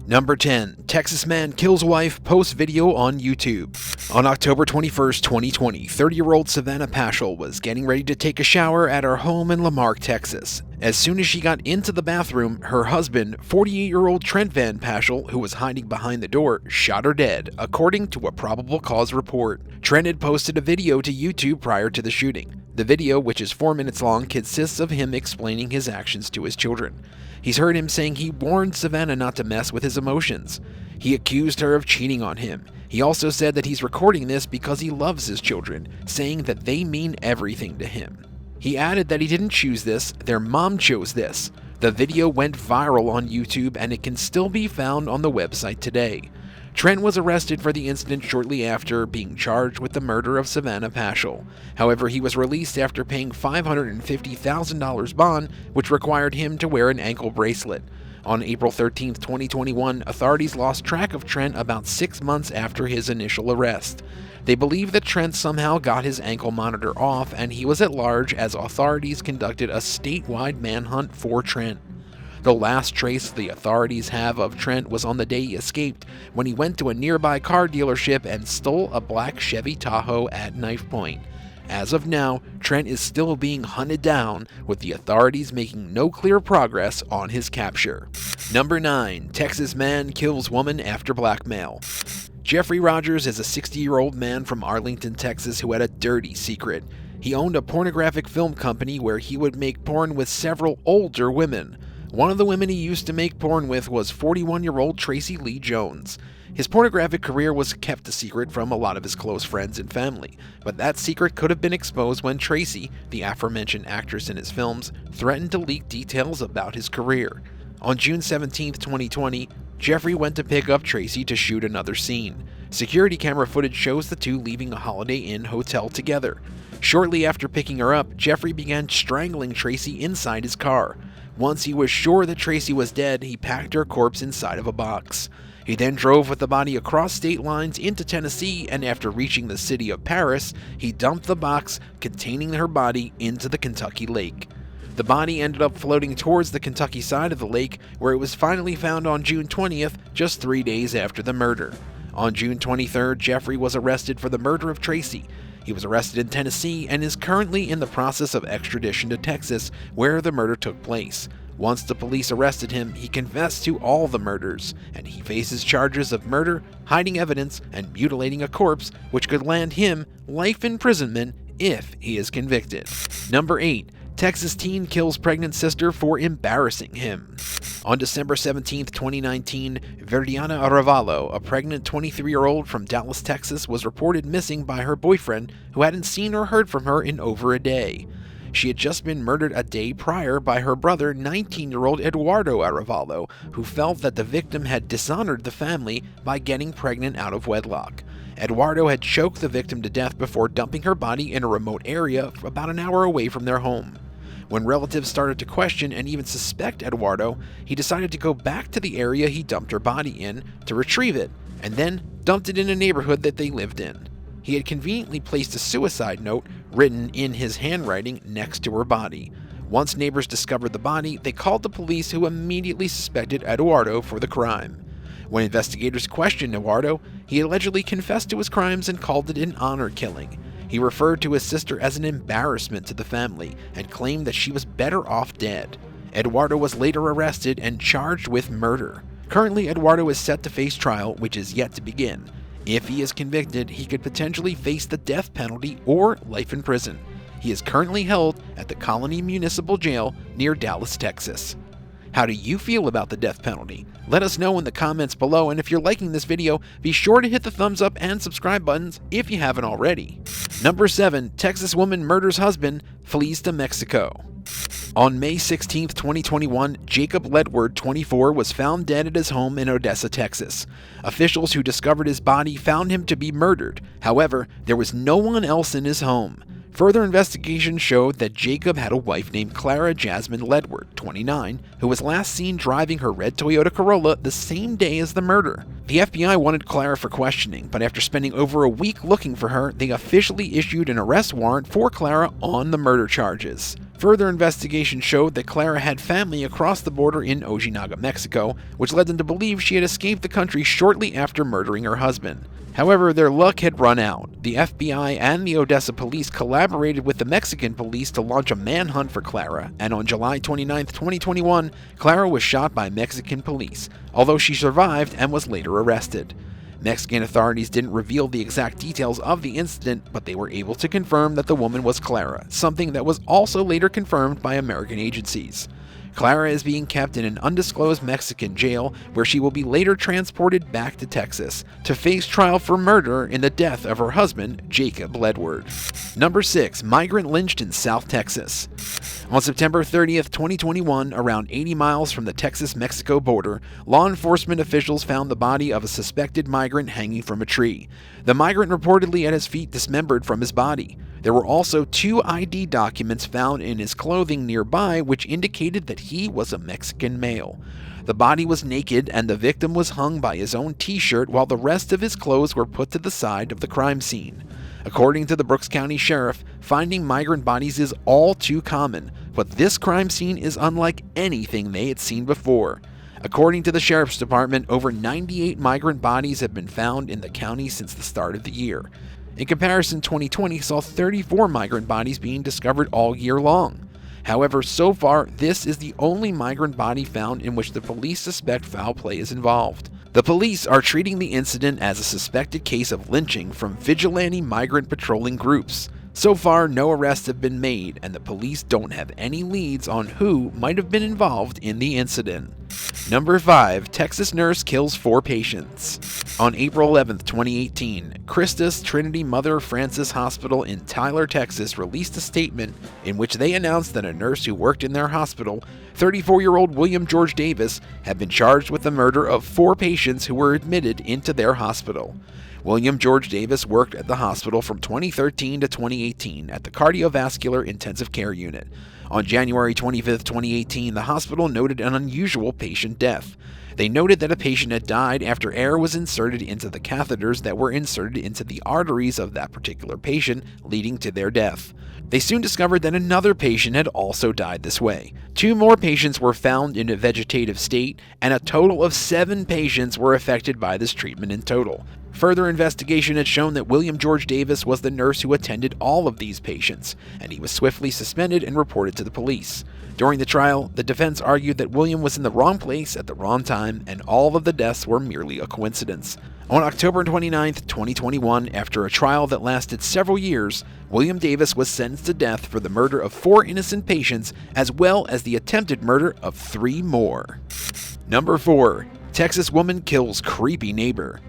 Number 10. Texas man kills wife, posts video on YouTube. On October 21st, 2020, 30-year-old Savannah Paschal was getting ready to take a shower at her home in Wal-Mart, Texas. As soon as she got into the bathroom, her husband, 48-year-old Trent Van Paschal, who was hiding behind the door, shot her dead, according to a probable cause report. Trent had posted a video to YouTube prior to the shooting. The video, which is 4 minutes long, consists of him explaining his actions to his children. He's heard him saying he warned Savannah not to mess with his emotions. He accused her of cheating on him. He also said that he's recording this because he loves his children, saying that they mean everything to him. He added that he didn't choose this, their mom chose this. The video went viral on YouTube and it can still be found on the website today. Trent was arrested for the incident shortly after being charged with the murder of Savannah Paschal. However, he was released after paying $550,000 bond, which required him to wear an ankle bracelet. On April 13, 2021, authorities lost track of Trent about 6 months after his initial arrest. They believe that Trent somehow got his ankle monitor off and he was at large as authorities conducted a statewide manhunt for Trent. The last trace the authorities have of Trent was on the day he escaped, when he went to a nearby car dealership and stole a black Chevy Tahoe at knife point. As of now, Trent is still being hunted down, with the authorities making no clear progress on his capture. Number 9. Texas man kills woman after blackmail. Jeffrey Rogers is a 60-year-old man from Arlington, Texas who had a dirty secret. He owned a pornographic film company where he would make porn with several older women. One of the women he used to make porn with was 41-year-old Tracy Lee Jones. His pornographic career was kept a secret from a lot of his close friends and family, but that secret could have been exposed when Tracy, the aforementioned actress in his films, threatened to leak details about his career. On June 17, 2020, Jeffrey went to pick up Tracy to shoot another scene. Security camera footage shows the two leaving a Holiday Inn hotel together. Shortly after picking her up, Jeffrey began strangling Tracy inside his car. Once he was sure that Tracy was dead, he packed her corpse inside of a box. He then drove with the body across state lines into Tennessee, and after reaching the city of Paris, he dumped the box containing her body into the Kentucky lake. The body ended up floating towards the Kentucky side of the lake, where it was finally found on June 20th, just 3 days after the murder. On June 23rd, Jeffrey was arrested for the murder of Tracy. He was arrested in Tennessee and is currently in the process of extradition to Texas, where the murder took place. Once the police arrested him, he confessed to all the murders, and he faces charges of murder, hiding evidence, and mutilating a corpse, which could land him life imprisonment if he is convicted. Number 8. Texas teen kills pregnant sister for embarrassing him. On December 17, 2019, Verdiana Arevalo, a pregnant 23-year-old from Dallas, Texas, was reported missing by her boyfriend, who hadn't seen or heard from her in over a day. She had just been murdered a day prior by her brother, 19-year-old Eduardo Arevalo, who felt that the victim had dishonored the family by getting pregnant out of wedlock. Eduardo had choked the victim to death before dumping her body in a remote area about an hour away from their home. When relatives started to question and even suspect Eduardo, he decided to go back to the area he dumped her body in to retrieve it, and then dumped it in a neighborhood that they lived in. He had conveniently placed a suicide note, written in his handwriting, next to her body. Once neighbors discovered the body, they called the police, who immediately suspected Eduardo for the crime. When investigators questioned Eduardo, he allegedly confessed to his crimes and called it an honor killing. He referred to his sister as an embarrassment to the family and claimed that she was better off dead. Eduardo was later arrested and charged with murder. Currently, Eduardo is set to face trial, which is yet to begin. If he is convicted, he could potentially face the death penalty or life in prison. He is currently held at the Colony Municipal Jail near Dallas, Texas. How do you feel about the death penalty? Let us know in the comments below, and if you're liking this video, be sure to hit the thumbs up and subscribe buttons if you haven't already. Number 7. Texas woman murders husband, flees to Mexico. On May 16, 2021, Jacob Ledward, 24, was found dead at his home in Odessa, Texas. Officials who discovered his body found him to be murdered. However, there was no one else in his home. Further investigation showed that Jacob had a wife named Clara Jasmine Ledward, 29, who was last seen driving her red Toyota Corolla the same day as the murder. The FBI wanted Clara for questioning, but after spending over a week looking for her, they officially issued an arrest warrant for Clara on the murder charges. Further investigation showed that Clara had family across the border in Ojinaga, Mexico, which led them to believe she had escaped the country shortly after murdering her husband. However, their luck had run out. The FBI and the Odessa police collaborated with the Mexican police to launch a manhunt for Clara, and on July 29, 2021, Clara was shot by Mexican police, although she survived and was later arrested. Mexican authorities didn't reveal the exact details of the incident, but they were able to confirm that the woman was Clara, something that was also later confirmed by American agencies. Clara is being kept in an undisclosed Mexican jail, where she will be later transported back to Texas to face trial for murder in the death of her husband, Jacob Ledward. Number 6. Migrant lynched in South Texas. On September 30th, 2021, around 80 miles from the Texas-Mexico border, law enforcement officials found the body of a suspected migrant hanging from a tree. The migrant reportedly had his feet dismembered from his body. There were also 2 ID documents found in his clothing nearby, which indicated that he was a Mexican male. The body was naked, and the victim was hung by his own t-shirt while the rest of his clothes were put to the side of the crime scene. According to the Brooks County Sheriff, finding migrant bodies is all too common, but this crime scene is unlike anything they had seen before. According to the Sheriff's Department, over 98 migrant bodies have been found in the county since the start of the year. In comparison, 2020 saw 34 migrant bodies being discovered all year long. However, so far, this is the only migrant body found in which the police suspect foul play is involved. The police are treating the incident as a suspected case of lynching from vigilante migrant patrolling groups. So far, no arrests have been made, and the police don't have any leads on who might have been involved in the incident. Number 5. Texas nurse kills 4 patients. On April 11, 2018, Christus Trinity Mother Frances Hospital in Tyler, Texas released a statement in which they announced that a nurse who worked in their hospital, 34-year-old William George Davis, had been charged with the murder of 4 patients who were admitted into their hospital. William George Davis worked at the hospital from 2013 to 2018 at the Cardiovascular Intensive Care Unit. On January 25, 2018, the hospital noted an unusual patient death. They noted that a patient had died after air was inserted into the catheters that were inserted into the arteries of that particular patient, leading to their death. They soon discovered that another patient had also died this way. 2 more patients were found in a vegetative state, and a total of 7 patients were affected by this treatment in total. Further investigation had shown that William George Davis was the nurse who attended all of these patients, and he was swiftly suspended and reported to the police. During the trial, the defense argued that William was in the wrong place at the wrong time, and all of the deaths were merely a coincidence. On October 29, 2021, after a trial that lasted several years, William Davis was sentenced to death for the murder of 4 innocent patients, as well as the attempted murder of 3 more. Number 4. Texas woman kills creepy neighbor.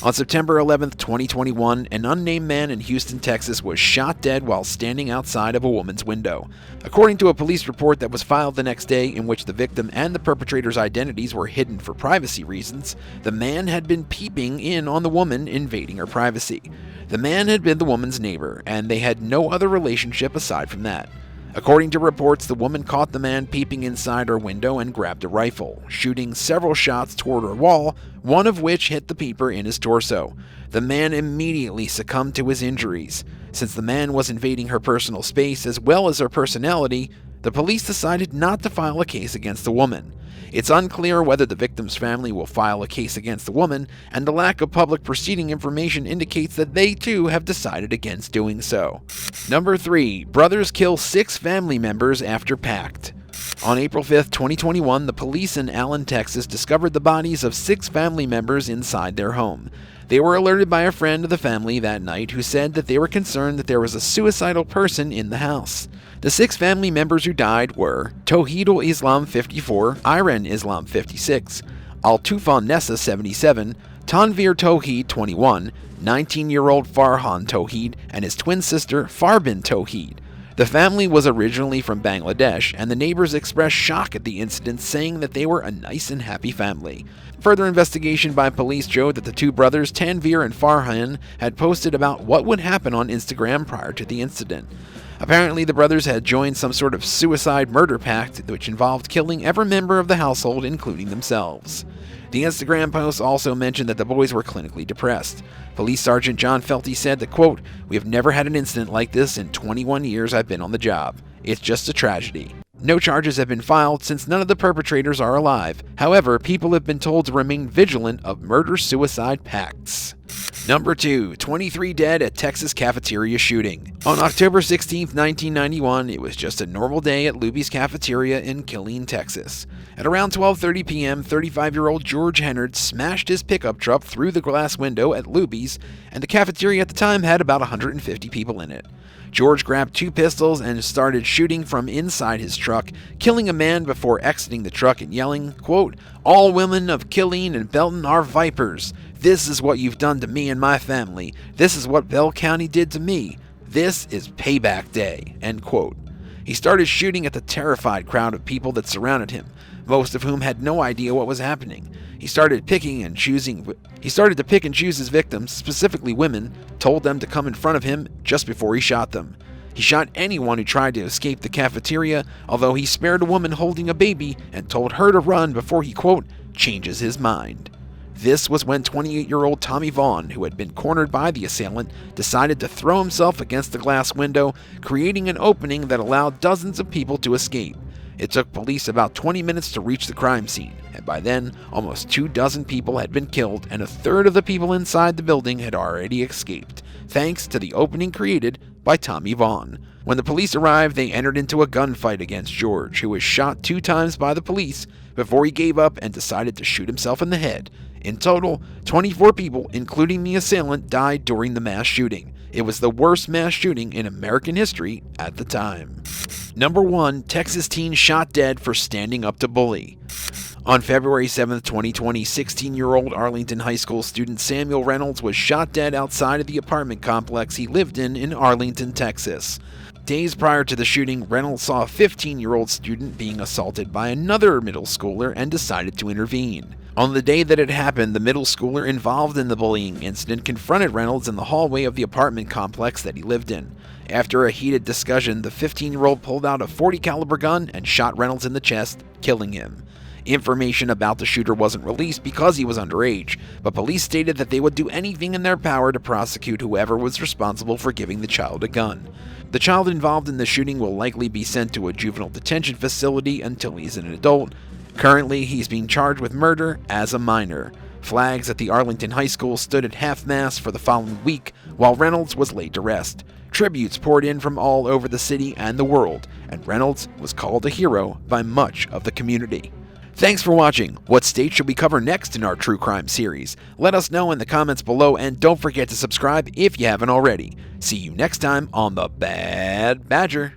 On September 11, 2021, an unnamed man in Houston, Texas was shot dead while standing outside of a woman's window. According to a police report that was filed the next day, in which the victim and the perpetrator's identities were hidden for privacy reasons, the man had been peeping in on the woman, invading her privacy. The man had been the woman's neighbor, and they had no other relationship aside from that. According to reports, the woman caught the man peeping inside her window and grabbed a rifle, shooting several shots toward her wall, one of which hit the peeper in his torso. The man immediately succumbed to his injuries. Since the man was invading her personal space as well as her personality, the police decided not to file a case against the woman. It's unclear whether the victim's family will file a case against the woman, and the lack of public proceeding information indicates that they too have decided against doing so. Number 3. Brothers kill 6 family members after PACT. On April 5, 2021, the police in Allen, Texas discovered the bodies of 6 family members inside their home. They were alerted by a friend of the family that night who said that they were concerned that there was a suicidal person in the house. The 6 family members who died were Tawhidul Islam 54, Iran Islam 56, Al-Tufan Nessa 77, Tanvir Tawheed 21, 19-year-old Farhan Tawheed, and his twin sister Farbin Tawheed. The family was originally from Bangladesh, and the neighbors expressed shock at the incident, saying that they were a nice and happy family. Further investigation by police showed that the two brothers, Tanvir and Farhan, had posted about what would happen on Instagram prior to the incident. Apparently, the brothers had joined some sort of suicide murder pact, which involved killing every member of the household, including themselves. The Instagram post also mentioned that the boys were clinically depressed. Police Sergeant John Felty said that, quote, "We have never had an incident like this in 21 years I've been on the job. It's just a tragedy." No charges have been filed since none of the perpetrators are alive. However, people have been told to remain vigilant of murder-suicide pacts. Number 2. 23 dead at Texas cafeteria shooting. On October 16, 1991, it was just a normal day at Luby's Cafeteria in KILLE, Texas. At around 12:30 p.m., 35-year-old George Hennard smashed his pickup truck through the glass window at Luby's, and the cafeteria at the time had about 150 people in it. George grabbed 2 pistols and started shooting from inside his truck, killing a man before exiting the truck and yelling, quote, "All women of Killeen and Belton are vipers. This is what you've done to me and my family. This is what Bell County did to me. This is payback day," end quote. He started shooting at the terrified crowd of people that surrounded him, most of whom had no idea what was happening. He started to pick and choose his victims, specifically women, told them to come in front of him just before he shot them. He shot anyone who tried to escape the cafeteria, although he spared a woman holding a baby and told her to run before he, quote, "changes his mind." This was when 28-year-old Tommy Vaughn, who had been cornered by the assailant, decided to throw himself against the glass window, creating an opening that allowed dozens of people to escape. It took police about 20 minutes to reach the crime scene, and by then, almost 24 people had been killed and a third of the people inside the building had already escaped, thanks to the opening created by Tommy Vaughn. When the police arrived, they entered into a gunfight against George, who was shot 2 times by the police before he gave up and decided to shoot himself in the head. In total, 24 people, including the assailant, died during the mass shooting. It was the worst mass shooting in American history at the time. Number 1. Texas teen shot dead for standing up to bully. On February 7, 2020, 16-year-old Arlington High School student Samuel Reynolds was shot dead outside of the apartment complex he lived in Arlington, Texas. Days prior to the shooting, Reynolds saw a 15-year-old student being assaulted by another middle schooler and decided to intervene. On the day that it happened, the middle schooler involved in the bullying incident confronted Reynolds in the hallway of the apartment complex that he lived in. After a heated discussion, the 15-year-old pulled out a .40 caliber gun and shot Reynolds in the chest, killing him. Information about the shooter wasn't released because he was underage, but police stated that they would do anything in their power to prosecute whoever was responsible for giving the child a gun. The child involved in the shooting will likely be sent to a juvenile detention facility until he's an adult. Currently, he's being charged with murder as a minor. Flags at the Arlington High School stood at half-mast for the following week, while Reynolds was laid to rest. Tributes poured in from all over the city and the world, and Reynolds was called a hero by much of the community. Thanks for watching. What state should we cover next in our true crime series? Let us know in the comments below, and don't forget to subscribe if you haven't already. See you next time on The Bad Badger.